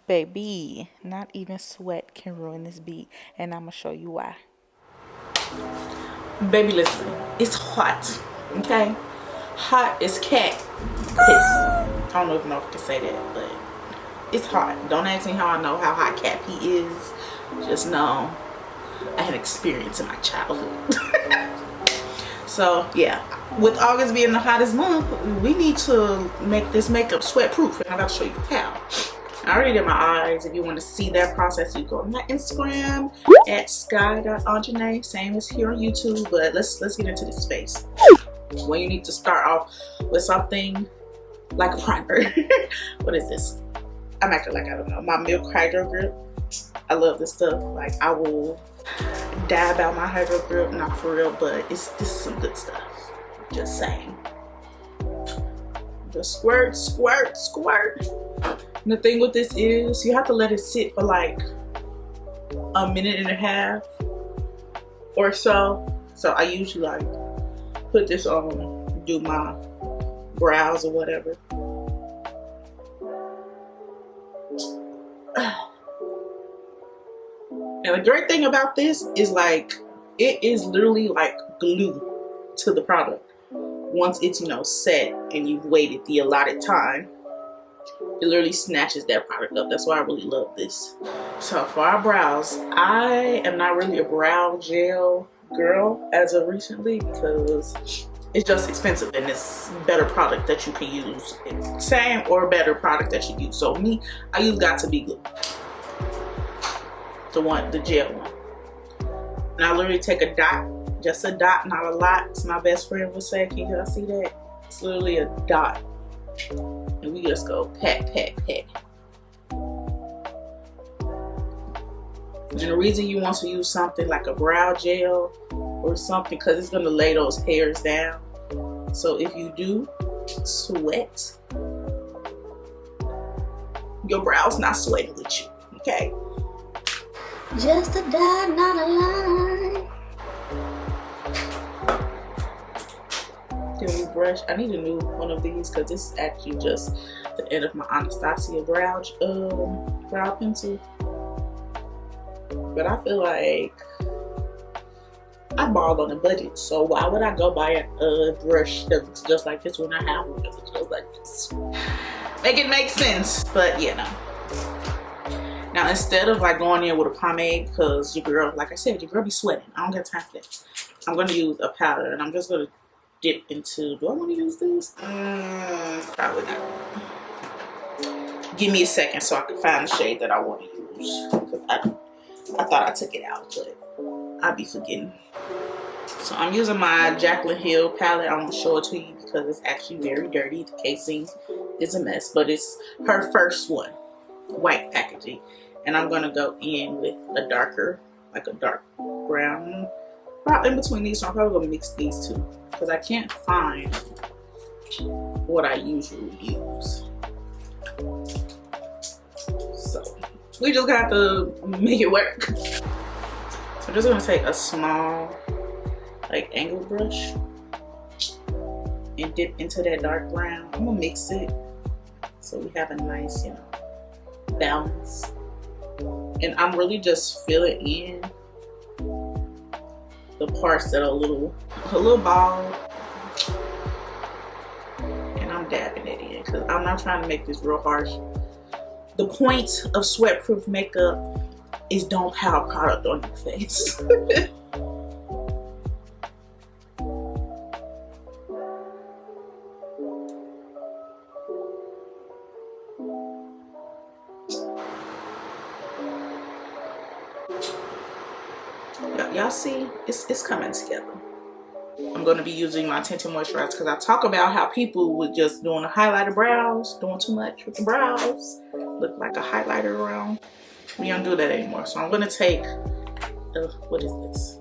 Baby, not even sweat can ruin this beat, and I'm gonna show you why. Baby, listen, it's hot, okay? Hot as cat piss. I don't know if I can say that, but it's hot. Don't ask me how I know how hot cat pee is. Just know I had experience in my childhood. So yeah, with August being the hottest month, we need to make this makeup sweat proof, and I'm about to show you how. I already did my eyes. If you want to see that process, you go on my Instagram at Sky.Onjahnae, same as here on YouTube. But let's get into this face. Well, you need to start off with something like a primer. What is this? I'm acting like I don't know. My Milk Hydro Grip. I love this stuff. Like, I will die about my Hydro Grip, not for real, but this is some good stuff. Just saying. Just squirt, squirt, squirt. And the thing with this is you have to let it sit for like a minute and a half or so. So I usually like put this on, do my brows or whatever. And the great thing about this is like it is literally like glue to the product. Once it's, you know, set and you've waited the allotted time, it literally snatches that product up. That's why I really love this. So for our brows, I am not really a brow gel girl as of recently because it's just expensive and it's better product that you can use. Same or better product that you use. So me, I use Got to Be Glue. The gel one. And I literally take a dot, just a dot, not a lot, as my best friend would say. Can y'all see that? It's literally a dot. And we just go pat, pat, pat. And the reason you want to use something like a brow gel or something, because it's going to lay those hairs down. So if you do sweat, your brow's not sweating with you, okay? Just a dot, not a line. Can we brush? I need a new one of these because this is actually just the end of my Anastasia brow pencil. But I feel like I balled on a budget, so why would I go buy a brush that looks just like this when I have one that looks just like this? Make it make sense, but yeah, no. Now, instead of like going in with a pomade, because your girl, like I said, your girl be sweating. I don't got time for that. I'm going to use a powder, and I'm just going to dip into, do I want to use this? Probably not. Give me a second so I can find the shade that I want to use. Because I thought I took it out, but I'll be forgetting. So I'm using my Jaclyn Hill palette. I won't show it to you because it's actually very dirty. The casing is a mess, but it's her first one. White packaging. And I'm gonna go in with a darker, like a dark brown, probably in between these. So I'm probably gonna mix these two because I can't find what I usually use. So we just got to make it work. So I'm just gonna take a small, like, angle brush and dip into that dark brown. I'm gonna mix it so we have a nice, you know, balance. And I'm really just filling in the parts that are a little bald, and I'm dabbing it in because I'm not trying to make this real harsh. The point of sweat proof makeup is don't have product on your face. Y'all see, it's coming together. I'm going to be using my tinted moisturizer because I talk about how people with just doing a highlighter brows, doing too much with the brows, look like a highlighter around. We don't do that anymore. So I'm going to take, what is this?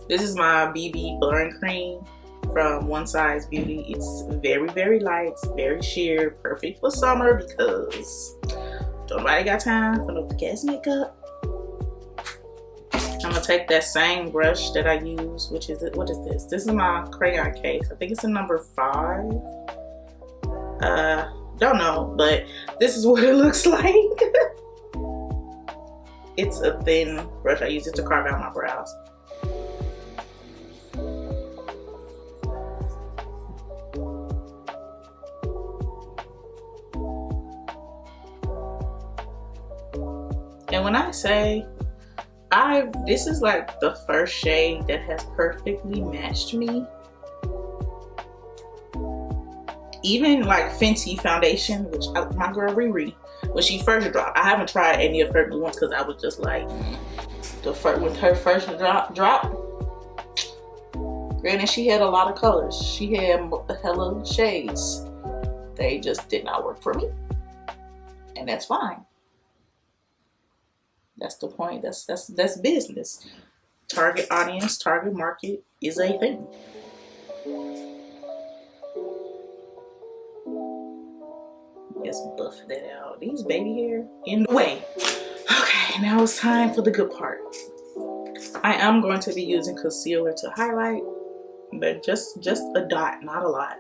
This is my BB blurring cream from One Size Beauty. It's very, very light, very sheer, perfect for summer because nobody got time for no gas makeup. I'm gonna take that same brush that I use, which is, what is this? This is my crayon case. I think it's a number 5. don't know, but this is what it looks like. It's a thin brush. I use it to carve out my brows. And when I say this is like the first shade that has perfectly matched me. Even like Fenty foundation, which my girl Riri, when she first dropped, I haven't tried any of her new ones because I was just like, when her first drop, granted she had a lot of colors. She had hella shades. They just did not work for me. And that's fine. That's the point. That's business. Target audience, target market is a thing. Let's buff that out. These baby hair in the way. Okay, now it's time for the good part. I am going to be using concealer to highlight, but just a dot, not a lot.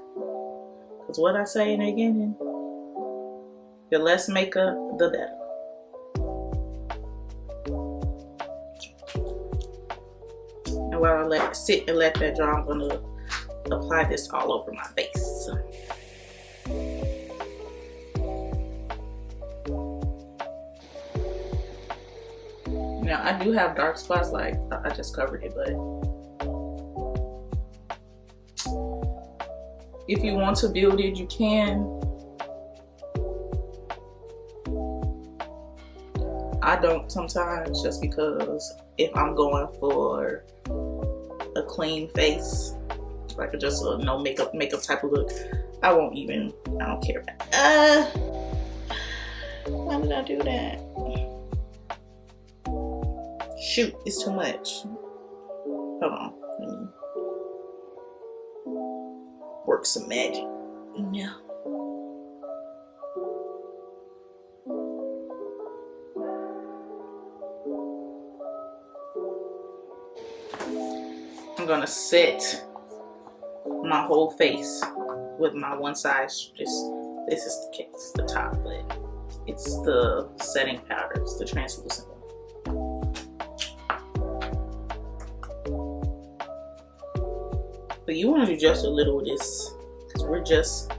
Because what I say in the beginning, the less makeup, the better. And while I let it sit and let that dry, I'm going to apply this all over my face. Now I do have dark spots, like I just covered it, but if you want to build it, you can. I don't sometimes, just because if I'm going for a clean face, like just a no makeup type of look, I don't care about it. Why did I do that? Shoot, it's too much. Hold on, let me work some magic. Yeah. I'm gonna set my whole face with my one side. This is the case, the top, but it's the setting powder. It's the translucent one. But you want to do just a little of this, because we're just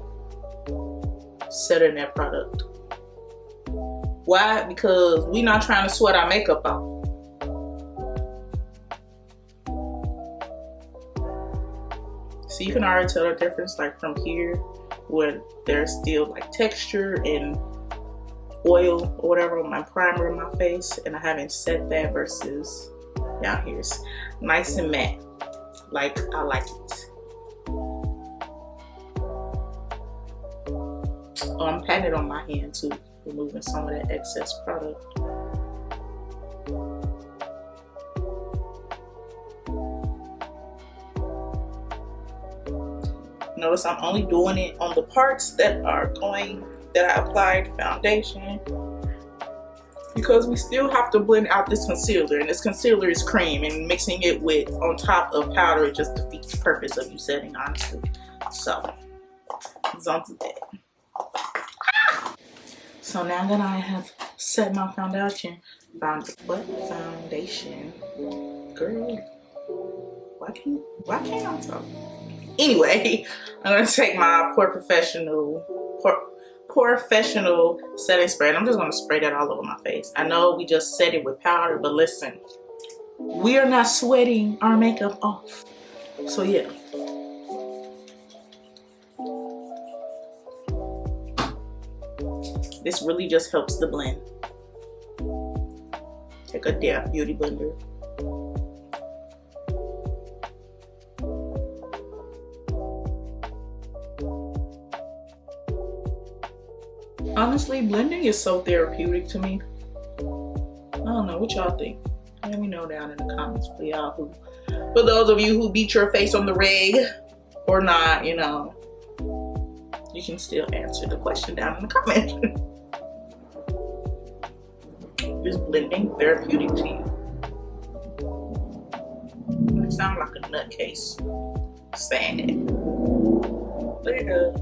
setting that product. Why? Because we're not trying to sweat our makeup off. So you can already tell the difference, like from here, where there's still like texture and oil or whatever on my primer in my face, and I haven't set that, versus down here it's nice and matte. Like I like it. Oh, I'm patting it on my hand too, removing some of that excess product. Notice I'm only doing it on the parts that I applied foundation, because we still have to blend out this concealer, and this concealer is cream, and mixing it with on top of powder, it just defeats the purpose of you setting, honestly. So it's on to that. So now that I have set my foundation, girl, why can't I talk? Anyway, I'm gonna take my professional setting spray, and I'm just gonna spray that all over my face. I know we just set it with powder, but listen, we are not sweating our makeup off. So yeah. This really just helps the blend. Take a beauty blender. Honestly, blending is so therapeutic to me. I don't know what y'all think. Let me know down in the comments for y'all for those of you who beat your face on the reg or not, you know, you can still answer the question down in the comments. Is blending therapeutic to you? I sound like a nutcase saying it, but it does.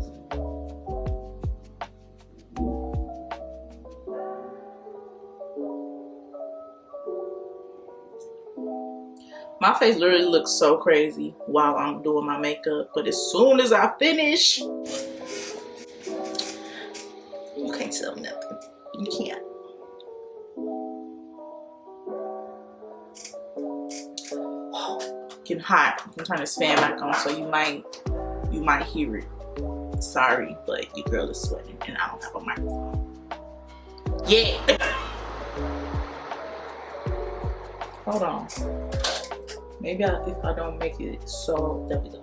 My face literally looks so crazy while I'm doing my makeup, but as soon as I finish, you can't tell me nothing. You can't. Getting hot. I'm turn this fan back on, so you might hear it. Sorry, but your girl is sweating and I don't have a microphone. Yeah. Hold on. Maybe if I don't make it so, there we go.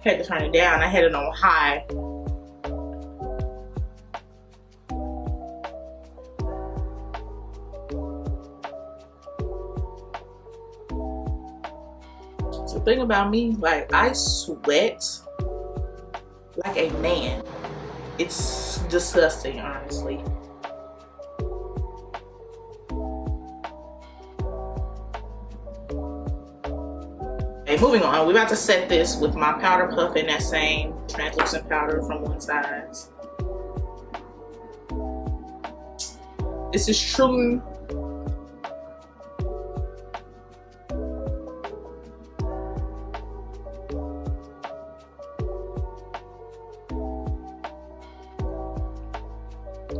Had to turn it down. I had it on high. So the thing about me, like, I sweat like a man. It's disgusting, honestly. Okay, moving on. We're about to set this with my powder puff in that same translucent powder from one side. This is true.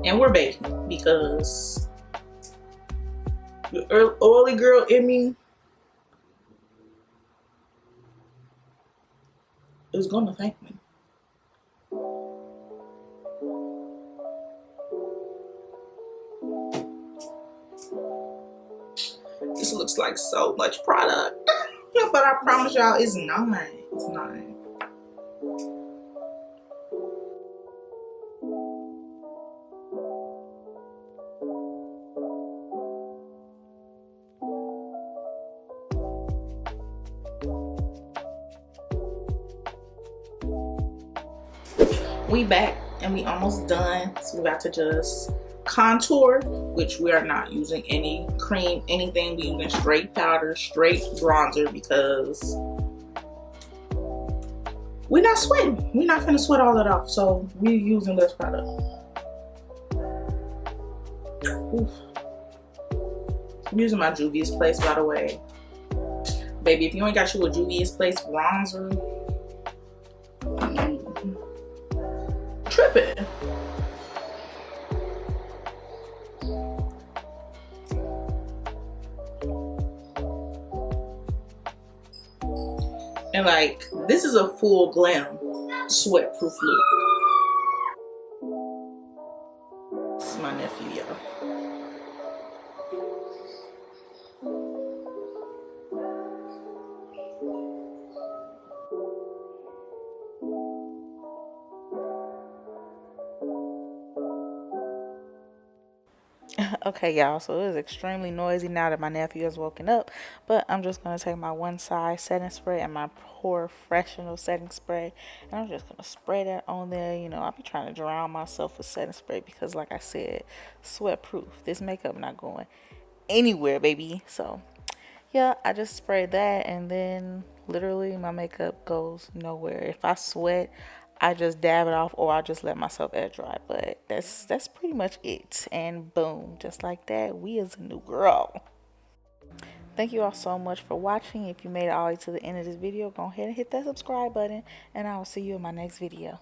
And we're baking because the oily girl in me is gonna thank me. This looks like so much product, but I promise y'all it's not. It's not. We back and we almost done, so we're about to just contour, which we are not using any cream, anything. We using straight powder, straight bronzer, because we're not sweating. We're not gonna sweat all that off, so we're using less product. Oof. I'm using my Juvia's Place, by the way. Baby, if you ain't got you a Juvia's Place bronzer, tripping. And like, this is a full glam sweat proof look. This is my nephew, y'all. Okay, y'all, so it is extremely noisy now that my nephew has woken up, but I'm just going to take my one side setting spray and my pore freshener setting spray, and I'm just going to spray that on there. You know, I'll be trying to drown myself with setting spray because, like I said, sweat proof. This makeup not going anywhere, baby. So yeah, I just sprayed that, and then literally my makeup goes nowhere. If I sweat, I just dab it off, or I just let myself air dry. But that's pretty much it. And boom, just like that, we is a new girl. Thank you all so much for watching. If you made it all the way to the end of this video, go ahead and hit that subscribe button, and I will see you in my next video.